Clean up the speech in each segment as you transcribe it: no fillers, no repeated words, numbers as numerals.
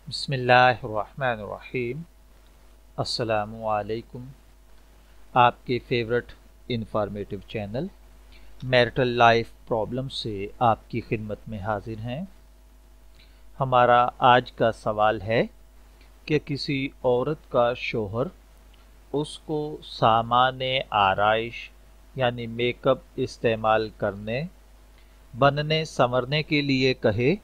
बिस्मिल्लाह अर्रहमान अर्रहीम। अस्सलामु अलैकुम। आपके favourite informative channel marital life problem से आपकी खिदमत में हाजिर हैं। हमारा आज का सवाल है कि किसी औरत का शोहर उसको सामाने आराइश यानी मेकअप इस्तेमाल करने, बनने संवरने के लिए कहे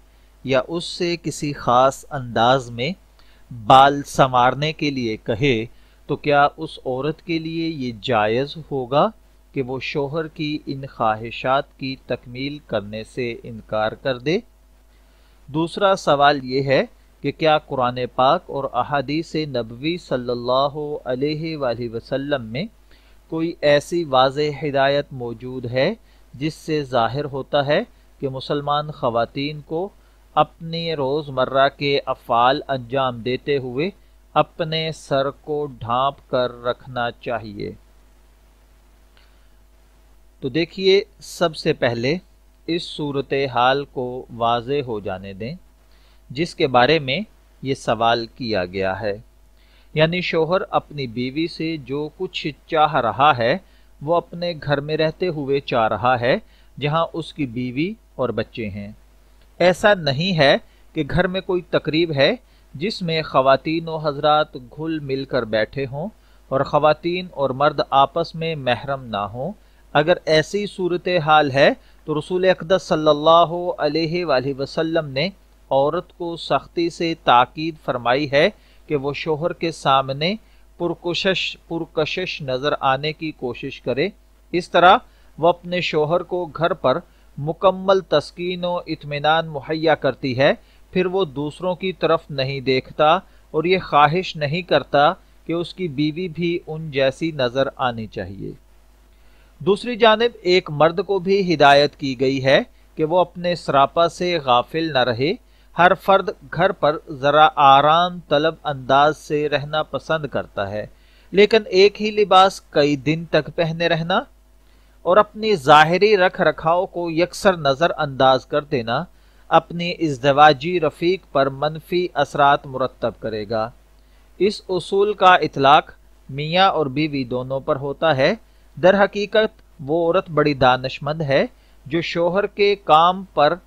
या उससे किसी ख़ास अंदाज में बाल संवारने के लिए कहे तो क्या उस औरत के लिए ये जायज़ होगा कि वो शोहर की इन ख्वाहिशात की तकमील करने से इनकार कर दे। दूसरा सवाल ये है कि क्या कुरान पाक और अहादीस नबवी सल्लल्लाहु अलैहि वसल्लम में कोई ऐसी वाज़ेह हिदायत मौजूद है जिससे ज़ाहिर होता है कि मुसलमान ख़वातीन को अपने रोज़मर्रा के अफ़ाल अंजाम देते हुए अपने सर को ढांप कर रखना चाहिए। तो देखिए, सबसे पहले इस सूरत हाल को वाज़े हो जाने दें जिसके बारे में ये सवाल किया गया है। यानी शोहर अपनी बीवी से जो कुछ चाह रहा है वो अपने घर में रहते हुए चाह रहा है जहां उसकी बीवी और बच्चे हैं। ऐसा नहीं है कि घर में कोई तकरीब है जिसमें ख़वातीन व हज़रात घुल मिल कर बैठे हों और ख़वातीन और मर्द आपस में महरम ना हों। अगर ऐसी सूरत हाल है तो रसूल अक़दस सल्लल्लाहु अलैहि वसल्लम ने औरत को सख्ती से ताकीद फरमाई है कि वो शोहर के सामने पुरकशिश नज़र आने की कोशिश करे। इस तरह वह अपने शोहर को घर पर मुकम्मल तस्कीन व इत्मीनान मुहैया करती है। फिर वो दूसरों की तरफ नहीं देखता और ये ख्वाहिश नहीं करता कि उसकी बीवी भी उन जैसी नज़र आनी चाहिए। दूसरी जानिब एक मर्द को भी हिदायत की गई है कि वो अपने सरापा से गाफिल न रहे। हर फर्द घर पर ज़रा आराम तलब अंदाज से रहना पसंद करता है, लेकिन एक ही लिबास कई दिन तक पहने रहना और अपनी ज़ाहिरी रख रखाव को यकसर नज़र अंदाज कर देना अपनी इज़्दिवाजी रफ़ीक पर मनफी असरात मुरत्तब करेगा। इस उसूल का इतलाक मियाँ और बीवी दोनों पर होता है। दर हकीकत वो औरत बड़ी दानिशमंद है जो शोहर के काम पर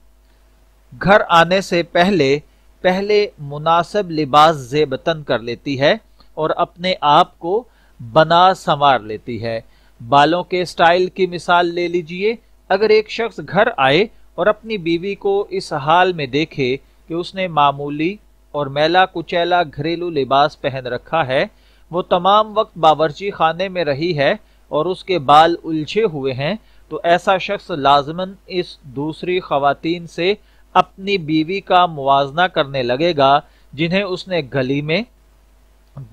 घर आने से पहले मुनासिब लिबास ज़ेबतन कर लेती है और अपने आप को बना संवार लेती है। बालों के स्टाइल की मिसाल ले लीजिए। अगर एक शख्स घर आए और अपनी बीवी को इस हाल में देखे कि उसने मामूली और मैला कुचैला घरेलू लिबास पहन रखा है, वो तमाम वक्त बावर्ची खाने में रही है और उसके बाल उलझे हुए हैं, तो ऐसा शख्स लाजमन इस दूसरी ख़वातीन से अपनी बीवी का मुवाजना करने लगेगा जिन्हें उसने गली में,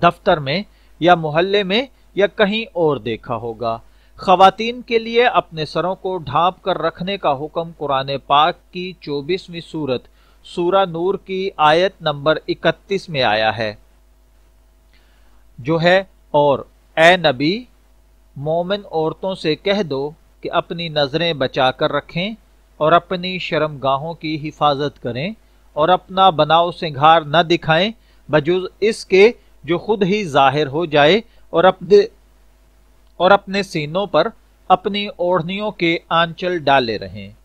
दफ्तर में या मोहल्ले में या कहीं और देखा होगा। ख़वातीन के लिए अपने सरों को ढांप कर रखने का हुक्म कुरान पाक की 24वीं सूरत सूरा नूर की आयत नंबर 31 में आया है, जो है, और ए नबी, मोमिन औरतों से कह दो कि अपनी नजरें बचा कर रखें और अपनी शर्मगाहों की हिफाजत करें और अपना बनाव सिंगार न दिखाएं बजुज इसके जो खुद ही जाहिर हो जाए और अपने सीनों पर अपनी ओढ़नियों के आंचल डाले रहें।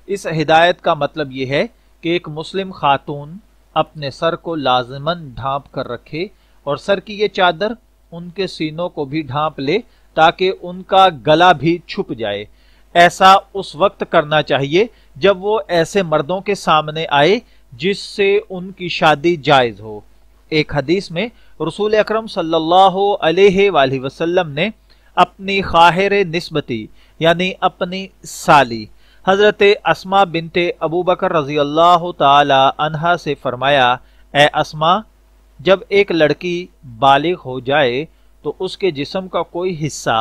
इस हिदायत का मतलब यह है कि एक मुस्लिम खातून अपने सर को लाजमन ढांप कर रखे और सर की ये चादर उनके सीनों को भी ढांप ले ताकि उनका गला भी छुप जाए। ऐसा उस वक्त करना चाहिए जब वो ऐसे मर्दों के सामने आए जिससे उनकी शादी जायज हो। एक हदीस में रसूल अकरम सल्लल्लाहु अलैहि वसल्लम ने अपनी खाहिर निस्बती यानी अपनी साली हजरत अस्मा बिनते अबू बकर रजी अल्लाह ताला अन्हा से फरमाया, ए अस्मा, जब एक लड़की बालिग हो जाए तो उसके जिस्म का कोई हिस्सा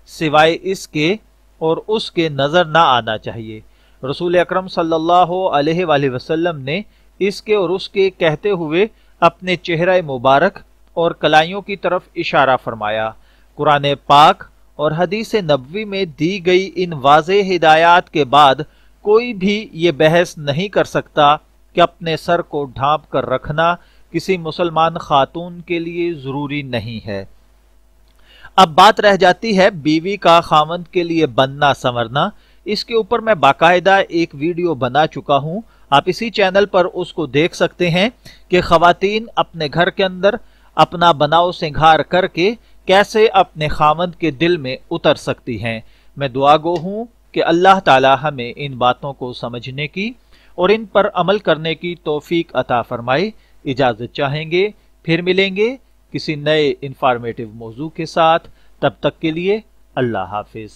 सिवाय इसके और उसके नजर ना आना चाहिए। रसूल अकरम सल्लल्लाहु अलैहि वसल्लम ने इसके और उसके कहते हुए अपने चेहरा मुबारक और कलाइयों की तरफ इशारा फरमाया। कुरान पाक और हदीस नबवी में दी गई इन वाज़ेह हिदायत के बाद कोई भी ये बहस नहीं कर सकता कि अपने सर को ढांप कर रखना किसी मुसलमान खातून के लिए जरूरी नहीं है। अब बात रह जाती है बीवी का खामंद के लिए बनना संवरना। इसके ऊपर मैं बाकायदा एक वीडियो बना चुका हूं, आप इसी चैनल पर उसको देख सकते हैं कि खवातीन अपने घर के अंदर अपना बनाव सिंगार करके कैसे अपने खामंद के दिल में उतर सकती हैं। मैं दुआगो हूं कि अल्लाह ताला हमें इन बातों को समझने की और इन पर अमल करने की तौफीक अता फरमाए। इजाजत चाहेंगे, फिर मिलेंगे किसी नए इंफॉर्मेटिव मौजू के साथ। तब तक के लिए अल्लाह हाफिज।